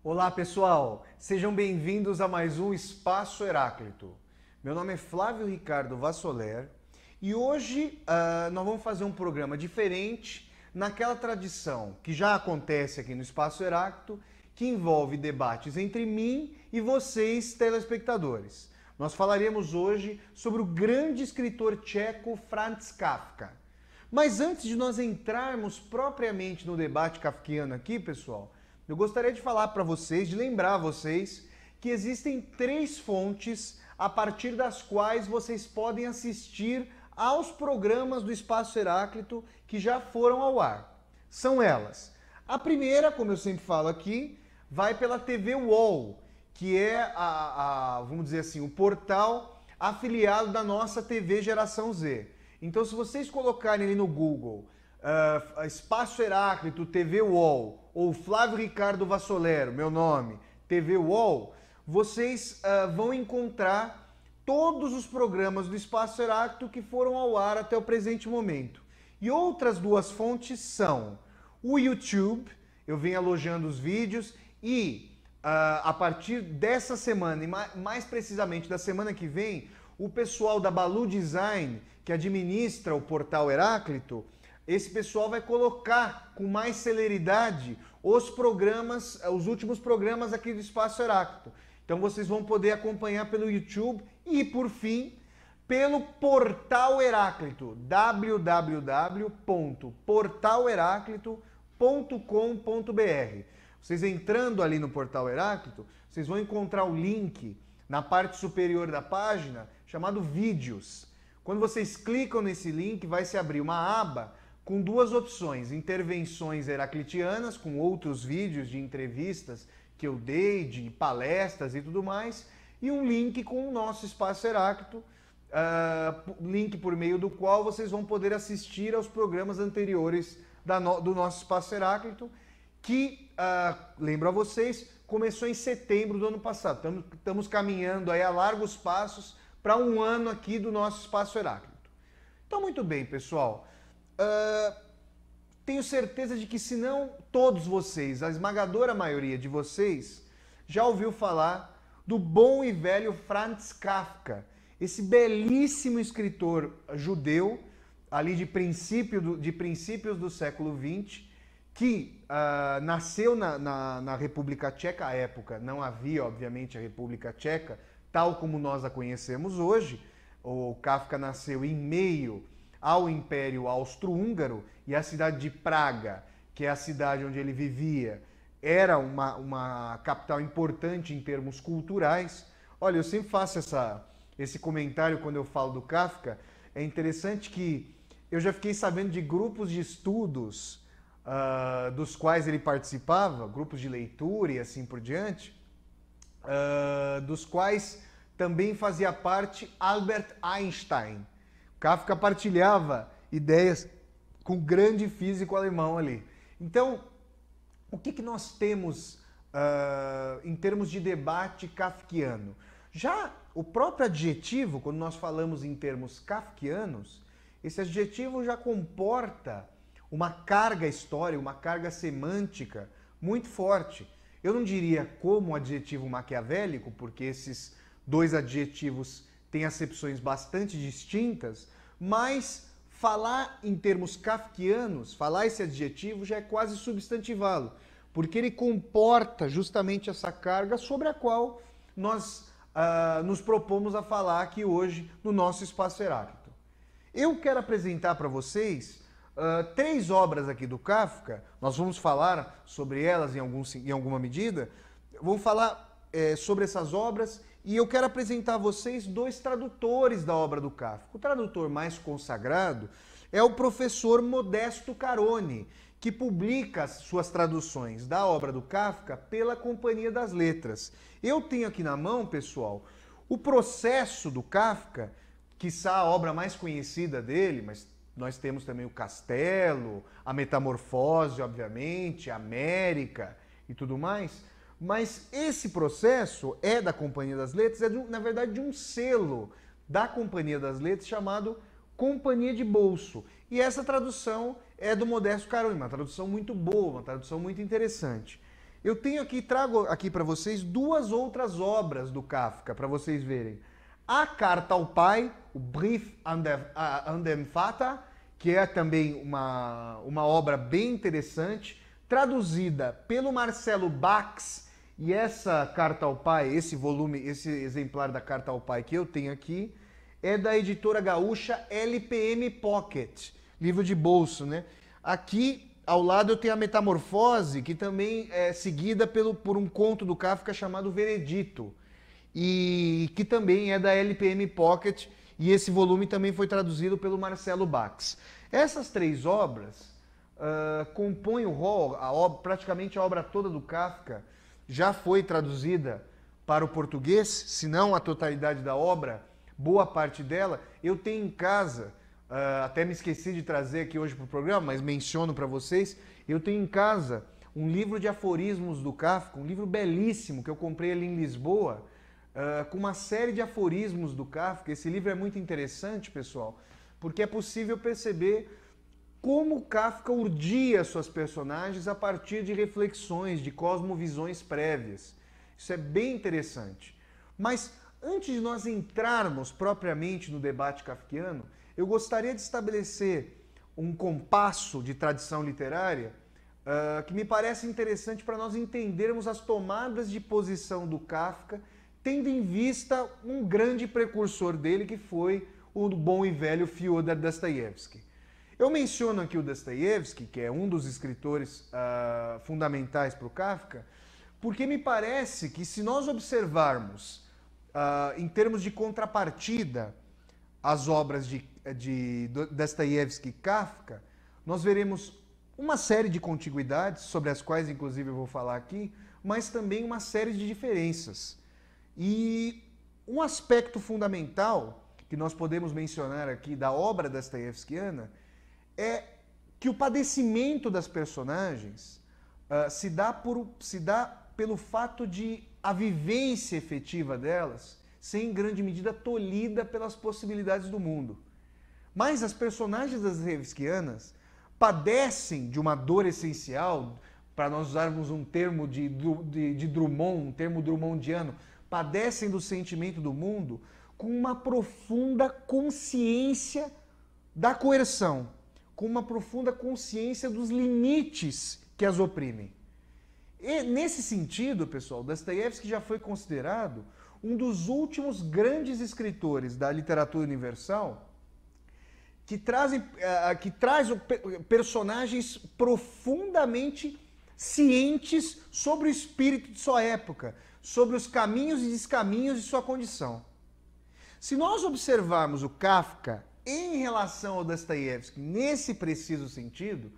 Olá pessoal, sejam bem-vindos a mais um Espaço Heráclito. Meu nome é Flávio Ricardo Vassoler e hoje nós vamos fazer um programa diferente naquela tradição que já acontece aqui no Espaço Heráclito, que envolve debates entre mim e vocês, telespectadores. Nós falaremos hoje sobre o grande escritor tcheco Franz Kafka. Mas antes de nós entrarmos propriamente no debate kafkiano aqui, pessoal, eu gostaria de falar para vocês, de lembrar vocês, que existem 3 fontes a partir das quais vocês podem assistir aos programas do Espaço Heráclito que já foram ao ar. São elas. A primeira, como eu sempre falo aqui, vai pela TV UOL, que é, vamos dizer assim, o portal afiliado da nossa TV Geração Z. Então, se vocês colocarem ali no Google Espaço Heráclito, TV UOL, ou Flávio Ricardo Vassolero, meu nome, TV UOL, vocês vão encontrar todos os programas do Espaço Heráclito que foram ao ar até o presente momento. E outras 2 fontes são o YouTube, eu venho elogiando os vídeos, e a partir dessa semana, e mais precisamente da semana que vem, o pessoal da Balu Design, que administra o portal Heráclito, esse pessoal vai colocar com mais celeridade os programas, os últimos programas aqui do Espaço Heráclito. Então vocês vão poder acompanhar pelo YouTube e, por fim, pelo Portal Heráclito, www.portalheráclito.com.br. Vocês entrando ali no Portal Heráclito, vocês vão encontrar o link na parte superior da página chamado Vídeos. Quando vocês clicam nesse link, vai se abrir uma aba com 2 opções: intervenções heraclitianas, com outros vídeos de entrevistas que eu dei, de palestras e tudo mais, e um link com o nosso Espaço Heráclito, link por meio do qual vocês vão poder assistir aos programas anteriores do nosso Espaço Heráclito, que, lembro a vocês, começou em setembro do ano passado. Estamos caminhando aí a largos passos para um ano aqui do nosso Espaço Heráclito. Então, muito bem, pessoal. Tenho certeza de que, se não todos vocês, a esmagadora maioria de vocês, já ouviu falar do bom e velho Franz Kafka, esse belíssimo escritor judeu, ali de princípios do século XX, que nasceu na República Tcheca. À época não havia, obviamente, a República Tcheca, tal como nós a conhecemos hoje. O Kafka nasceu em meio ao Império Austro-Húngaro, e a cidade de Praga, que é a cidade onde ele vivia, era uma capital importante em termos culturais. Olha, eu sempre faço esse comentário quando eu falo do Kafka. É interessante que eu já fiquei sabendo de grupos de estudos dos quais ele participava, grupos de leitura e assim por diante, dos quais também fazia parte Albert Einstein. Kafka partilhava ideias com o grande físico alemão ali. Então, o que nós temos em termos de debate kafkiano? Já o próprio adjetivo, quando nós falamos em termos kafkianos, esse adjetivo já comporta uma carga histórica, uma carga semântica muito forte. Eu não diria como adjetivo maquiavélico, porque esses 2 adjetivos têm acepções bastante distintas, mas falar em termos kafkianos, falar esse adjetivo já é quase substantivá-lo, porque ele comporta justamente essa carga sobre a qual nós nos propomos a falar aqui hoje no nosso Espaço Heráclito. Eu quero apresentar para vocês 3 obras aqui do Kafka. Nós vamos falar sobre elas em alguma medida. Vamos falar sobre essas obras, e eu quero apresentar a vocês 2 tradutores da obra do Kafka. O tradutor mais consagrado é o professor Modesto Carone, que publica suas traduções da obra do Kafka pela Companhia das Letras. Eu tenho aqui na mão, pessoal, o Processo do Kafka, quiçá a obra mais conhecida dele, mas nós temos também o Castelo, a Metamorfose, obviamente, a América e tudo mais. Mas esse processo é da Companhia das Letras, na verdade de um selo da Companhia das Letras chamado Companhia de Bolso. E essa tradução é do Modesto Carone, uma tradução muito boa, uma tradução muito interessante. eu trago aqui para vocês duas outras obras do Kafka, para vocês verem. A Carta ao Pai, o Brief an den Vater, que é também uma obra bem interessante, traduzida pelo Marcelo Bax, e essa Carta ao Pai, esse volume, esse exemplar da Carta ao Pai que eu tenho aqui, é da editora gaúcha LPM Pocket, livro de bolso, né? Aqui, ao lado, eu tenho a Metamorfose, que também é seguida por um conto do Kafka chamado Veredito, e que também é da LPM Pocket, e esse volume também foi traduzido pelo Marcelo Bax. Essas três obras compõem o rol, praticamente a obra toda do Kafka já foi traduzida para o português, se não a totalidade da obra, boa parte dela. Eu tenho em casa, até me esqueci de trazer aqui hoje para o programa, mas menciono para vocês, eu tenho em casa um livro de aforismos do Kafka, um livro belíssimo que eu comprei ali em Lisboa, com uma série de aforismos do Kafka. Esse livro é muito interessante, pessoal, porque é possível perceber como Kafka urdia suas personagens a partir de reflexões, de cosmovisões prévias. Isso é bem interessante. Mas antes de nós entrarmos propriamente no debate kafkiano, eu gostaria de estabelecer um compasso de tradição literária que me parece interessante para nós entendermos as tomadas de posição do Kafka, tendo em vista um grande precursor dele, que foi o bom e velho Fyodor Dostoiévski. Eu menciono aqui o Dostoiévski, que é um dos escritores fundamentais para o Kafka, porque me parece que, se nós observarmos em termos de contrapartida as obras de Dostoiévski e Kafka, nós veremos uma série de contiguidades, sobre as quais inclusive eu vou falar aqui, mas também uma série de diferenças. E um aspecto fundamental que nós podemos mencionar aqui da obra dostoiévskiana é que o padecimento das personagens se dá pelo fato de a vivência efetiva delas ser em grande medida tolhida pelas possibilidades do mundo. Mas as personagens dostoiévskianas padecem de uma dor essencial, para nós usarmos um termo de Drummond, um termo drummondiano, padecem do sentimento do mundo com uma profunda consciência da coerção, com uma profunda consciência dos limites que as oprimem. E, nesse sentido, pessoal, Dostoiévski já foi considerado um dos últimos grandes escritores da literatura universal que traz personagens profundamente cientes sobre o espírito de sua época, sobre os caminhos e descaminhos de sua condição. Se nós observarmos o Kafka em relação ao Dostoiévski nesse preciso sentido,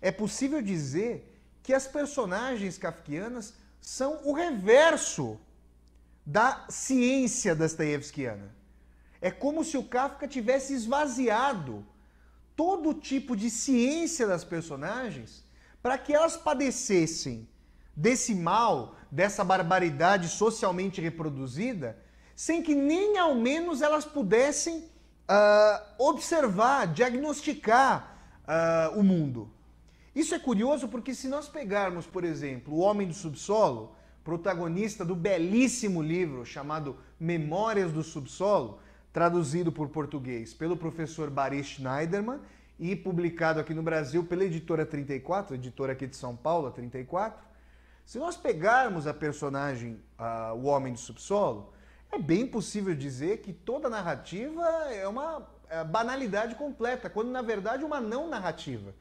é possível dizer que as personagens kafkianas são o reverso da ciência dostoiévskiana. É como se o Kafka tivesse esvaziado todo tipo de ciência das personagens para que elas padecessem desse mal, dessa barbaridade socialmente reproduzida, sem que nem ao menos elas pudessem observar, diagnosticar o mundo. Isso é curioso porque, se nós pegarmos, por exemplo, O Homem do Subsolo, protagonista do belíssimo livro chamado Memórias do Subsolo, traduzido por português pelo professor Baris Schneiderman e publicado aqui no Brasil pela editora 34, editora aqui de São Paulo, a 34. Se nós pegarmos a personagem, o Homem do Subsolo, é bem possível dizer que toda a narrativa é uma banalidade completa, quando na verdade uma não narrativa.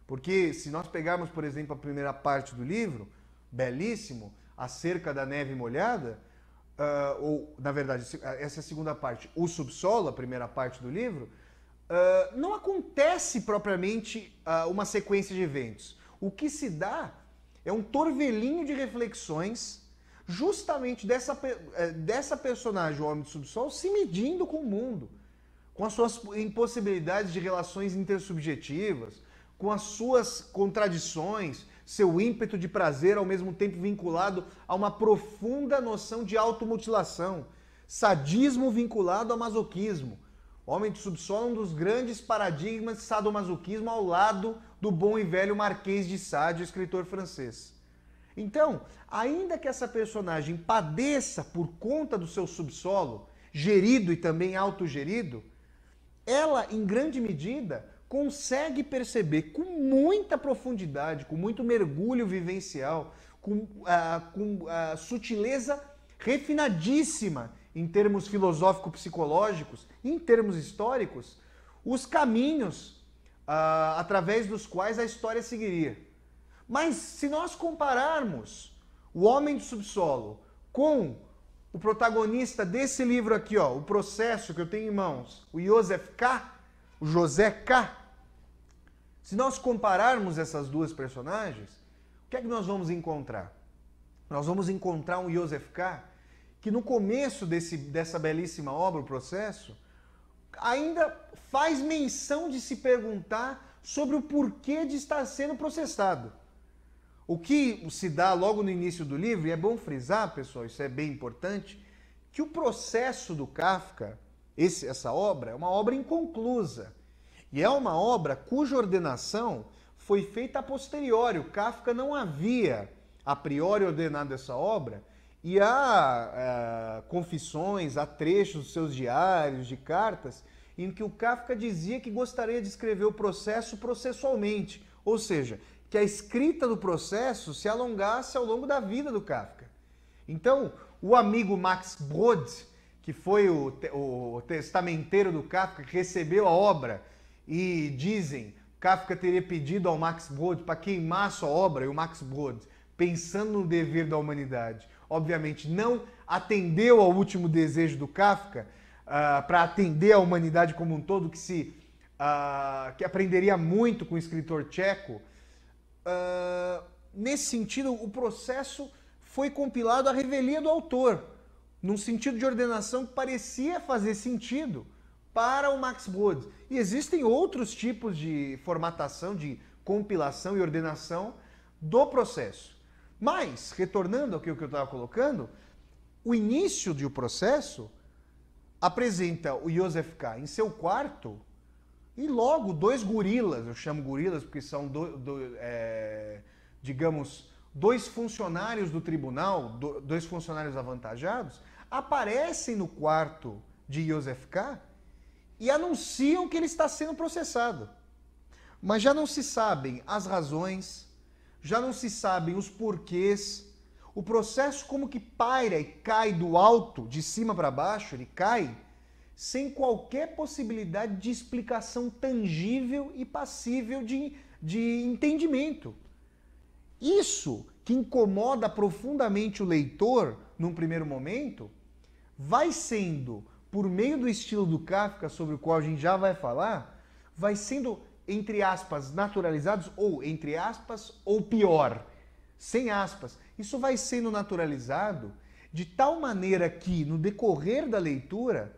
Porque se nós pegarmos, por exemplo, a primeira parte do livro, belíssimo, Acerca da Neve Molhada, ou na verdade, essa é a segunda parte, O Subsolo, a primeira parte do livro, não acontece propriamente uma sequência de eventos. O que se dá é um torvelinho de reflexões justamente dessa personagem, o Homem do Subsolo, se medindo com o mundo, com as suas impossibilidades de relações intersubjetivas, com as suas contradições, seu ímpeto de prazer ao mesmo tempo vinculado a uma profunda noção de automutilação, sadismo vinculado ao masoquismo. O Homem do Subsolo é um dos grandes paradigmas de sadomasoquismo ao lado do bom e velho Marquês de Sade, escritor francês. Então, ainda que essa personagem padeça por conta do seu subsolo, gerido e também autogerido, ela, em grande medida, consegue perceber com muita profundidade, com muito mergulho vivencial, com sutileza refinadíssima em termos filosófico-psicológicos, em termos históricos, os caminhos através dos quais a história seguiria. Mas se nós compararmos o Homem do Subsolo com o protagonista desse livro aqui, ó, O Processo, que eu tenho em mãos, o Joseph K., o José K., se nós compararmos essas duas personagens, o que é que nós vamos encontrar? Nós vamos encontrar um Joseph K. que no começo dessa belíssima obra, O Processo, ainda faz menção de se perguntar sobre o porquê de estar sendo processado. O que se dá logo no início do livro, e é bom frisar, pessoal, isso é bem importante, que o processo do Kafka, essa obra, é uma obra inconclusa. E é uma obra cuja ordenação foi feita a posteriori. O Kafka não havia, a priori, ordenado essa obra, e há confissões, há trechos dos seus diários, de cartas, em que o Kafka dizia que gostaria de escrever o processo processualmente, ou seja, que a escrita do processo se alongasse ao longo da vida do Kafka. Então, o amigo Max Brod, que foi o testamenteiro do Kafka, que recebeu a obra, e dizem, Kafka teria pedido ao Max Brod para queimar sua obra, e o Max Brod, pensando no dever da humanidade, obviamente não atendeu ao último desejo do Kafka, para atender a humanidade como um todo, que aprenderia muito com o escritor tcheco. Nesse sentido, o processo foi compilado à revelia do autor, num sentido de ordenação que parecia fazer sentido para o Max Brod. E existem outros tipos de formatação, de compilação e ordenação do processo. Mas, retornando ao que eu estava colocando, o início do processo apresenta o Joseph K. em seu quarto e logo dois gorilas, eu chamo gorilas porque são, digamos, dois funcionários do tribunal, dois funcionários avantajados, aparecem no quarto de Joseph K. e anunciam que ele está sendo processado. Mas já não se sabem as razões, já não se sabem os porquês. O processo como que paira e cai do alto, de cima para baixo, ele cai sem qualquer possibilidade de explicação tangível e passível de entendimento. Isso que incomoda profundamente o leitor num primeiro momento, vai sendo, por meio do estilo do Kafka, sobre o qual a gente já vai falar, vai sendo, entre aspas, naturalizados, ou, entre aspas, ou pior, sem aspas. Isso vai sendo naturalizado de tal maneira que, no decorrer da leitura,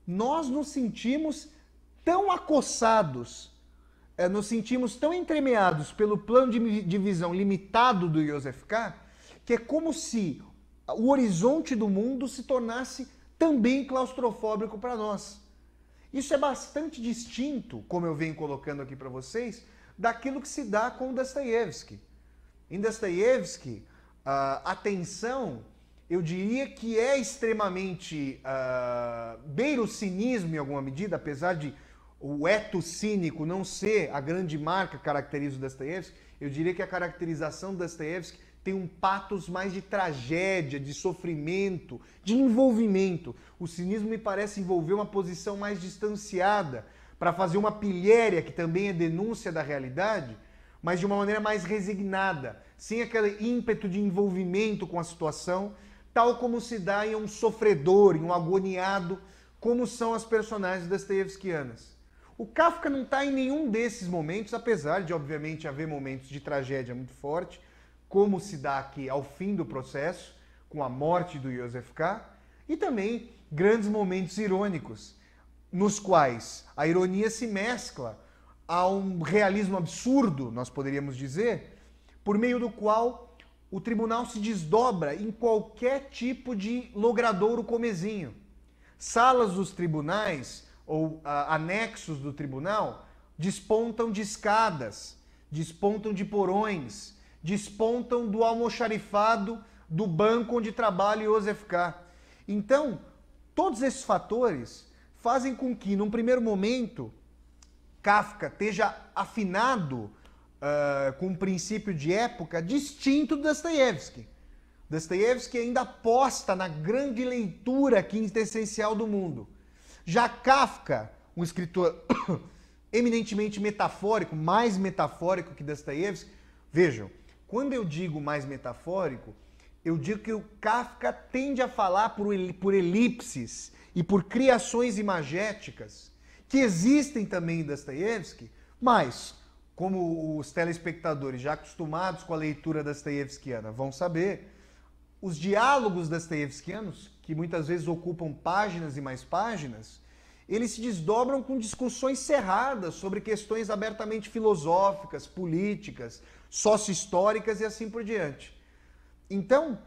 nós nos sentimos tão acossados, nos sentimos tão entremeados pelo plano de visão limitado do Joseph K., que é como se o horizonte do mundo se tornasse também claustrofóbico para nós. Isso é bastante distinto, como eu venho colocando aqui para vocês, daquilo que se dá com Dostoiévski. Em Dostoiévski, a tensão, eu diria que é extremamente beira o cinismo em alguma medida, apesar de o eto cínico não ser a grande marca que caracteriza o Dostoiévski. Eu diria que a caracterização do Dostoiévski tem um patos mais de tragédia, de sofrimento, de envolvimento. O cinismo me parece envolver uma posição mais distanciada para fazer uma pilhéria, que também é denúncia da realidade, mas de uma maneira mais resignada, sem aquele ímpeto de envolvimento com a situação, tal como se dá em um sofredor, em um agoniado, como são as personagens dostoiévskianas. O Kafka não está em nenhum desses momentos, apesar de, obviamente, haver momentos de tragédia muito forte, como se dá aqui ao fim do processo, com a morte do Joseph K., e também grandes momentos irônicos, nos quais a ironia se mescla a um realismo absurdo, nós poderíamos dizer, por meio do qual o tribunal se desdobra em qualquer tipo de logradouro comezinho. Salas dos tribunais ou anexos do tribunal despontam de escadas, despontam de porões, despontam do almoxarifado do banco onde trabalha Joseph K. Então, todos esses fatores fazem com que, num primeiro momento, Kafka esteja afinado com um princípio de época distinto do Dostoiévski. Dostoiévski ainda aposta na grande leitura quintessencial do mundo. Já Kafka, um escritor eminentemente metafórico, mais metafórico que Dostoiévski, vejam, quando eu digo mais metafórico, eu digo que o Kafka tende a falar por elipses e por criações imagéticas que existem também em Dostoiévski, mas, como os telespectadores já acostumados com a leitura dostoiévskiana vão saber, os diálogos dostoiévskianos, que muitas vezes ocupam páginas e mais páginas, eles se desdobram com discussões cerradas sobre questões abertamente filosóficas, políticas, sócio-históricas e assim por diante. Então,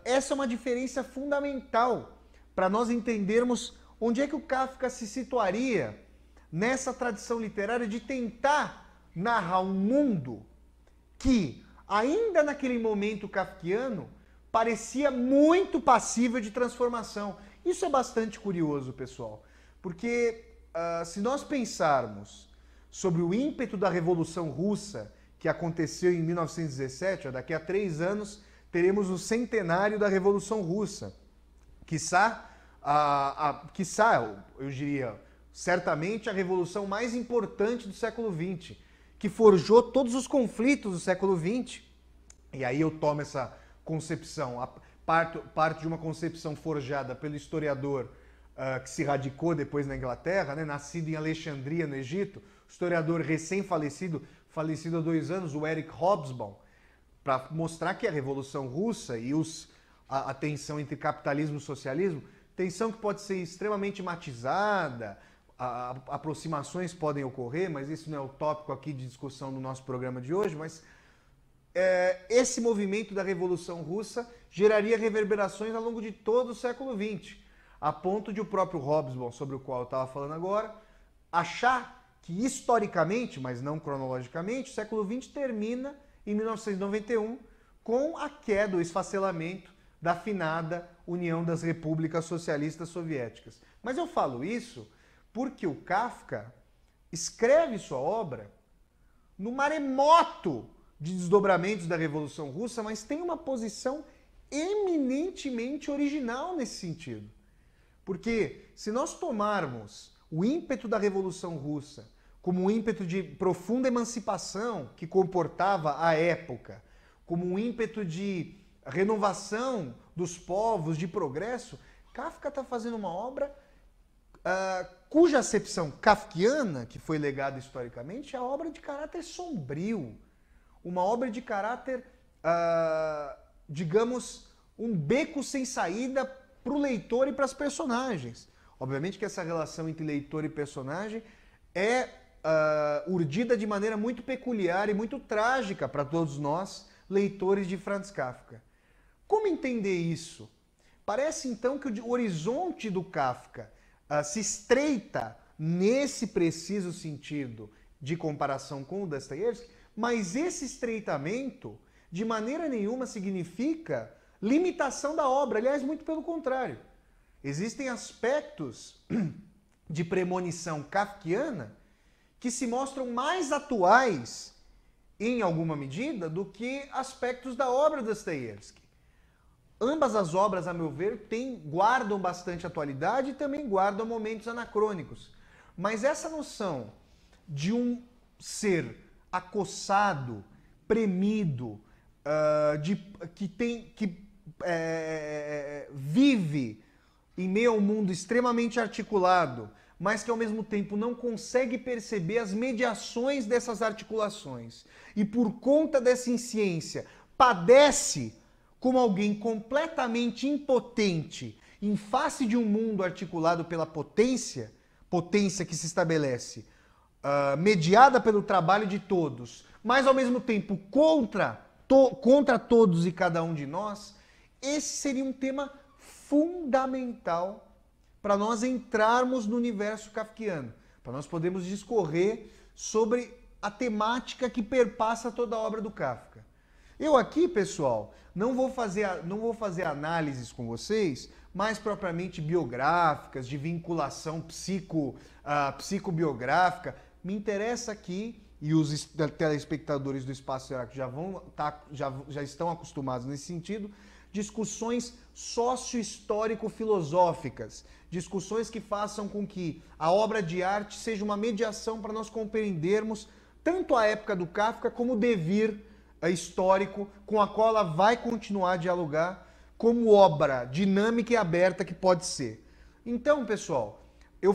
essa é uma diferença fundamental para nós entendermos onde é que o Kafka se situaria nessa tradição literária de tentar narrar um mundo que, ainda naquele momento kafkiano, parecia muito passível de transformação. Isso é bastante curioso, pessoal, porque se nós pensarmos sobre o ímpeto da Revolução Russa que aconteceu em 1917, daqui a 3 anos teremos o centenário da Revolução Russa. Quiçá, eu diria, certamente a revolução mais importante do século XX, que forjou todos os conflitos do século XX. E aí eu tomo essa concepção, parto de uma concepção forjada pelo historiador que se radicou depois na Inglaterra, né, nascido em Alexandria, no Egito, historiador recém-falecido, falecido há 2 anos, o Eric Hobsbawm, para mostrar que a Revolução Russa e a tensão entre capitalismo e socialismo, tensão que pode ser extremamente matizada, aproximações podem ocorrer, mas isso não é o tópico aqui de discussão do nosso programa de hoje, mas esse movimento da Revolução Russa geraria reverberações ao longo de todo o século XX, a ponto de o próprio Hobsbawm, sobre o qual eu estava falando agora, achar que historicamente, mas não cronologicamente, o século XX termina em 1991 com a queda, o esfacelamento da finada União das Repúblicas Socialistas Soviéticas. Mas eu falo isso porque o Kafka escreve sua obra no maremoto de desdobramentos da Revolução Russa, mas tem uma posição eminentemente original nesse sentido. Porque se nós tomarmos o ímpeto da Revolução Russa como um ímpeto de profunda emancipação que comportava a época, como um ímpeto de renovação dos povos, de progresso, Kafka está fazendo uma obra cuja acepção kafkiana, que foi legada historicamente, é a obra de caráter sombrio, uma obra de caráter, digamos, um beco sem saída para o leitor e para as personagens. Obviamente que essa relação entre leitor e personagem é urdida de maneira muito peculiar e muito trágica para todos nós, leitores de Franz Kafka. Como entender isso? Parece então que o horizonte do Kafka se estreita nesse preciso sentido de comparação com o Dostoiévski, mas esse estreitamento de maneira nenhuma significa limitação da obra, aliás, muito pelo contrário. Existem aspectos de premonição kafkiana que se mostram mais atuais, em alguma medida, do que aspectos da obra de Dostoiévski. Ambas as obras, a meu ver, guardam bastante atualidade e também guardam momentos anacrônicos. Mas essa noção de um ser acossado, premido, que vive em meio a um mundo extremamente articulado, mas que ao mesmo tempo não consegue perceber as mediações dessas articulações e por conta dessa insciência padece como alguém completamente impotente em face de um mundo articulado pela potência que se estabelece, mediada pelo trabalho de todos, mas ao mesmo tempo contra todos e cada um de nós, esse seria um tema fundamental para nós entrarmos no universo kafkiano, para nós podermos discorrer sobre a temática que perpassa toda a obra do Kafka. Eu aqui, pessoal, não vou fazer análises com vocês mais propriamente biográficas, de vinculação psicobiográfica. Me interessa aqui, e os telespectadores do Espaço Heráclito já estão acostumados nesse sentido, discussões sócio-histórico-filosóficas, discussões que façam com que a obra de arte seja uma mediação para nós compreendermos tanto a época do Kafka como o devir histórico com a qual ela vai continuar a dialogar como obra dinâmica e aberta que pode ser. Então, pessoal, eu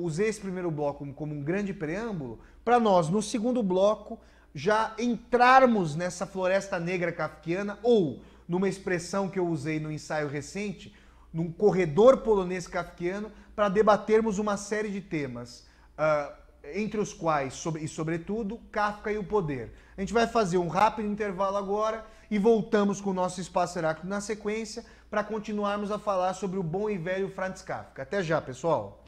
usei esse primeiro bloco como um grande preâmbulo para nós, no segundo bloco, já entrarmos nessa floresta negra kafkiana, ou, numa expressão que eu usei no ensaio recente, num corredor polonês kafkiano, para debatermos uma série de temas, entre os quais, e sobretudo, Kafka e o poder. A gente vai fazer um rápido intervalo agora e voltamos com o nosso Espaço Heráclito na sequência para continuarmos a falar sobre o bom e velho Franz Kafka. Até já, pessoal!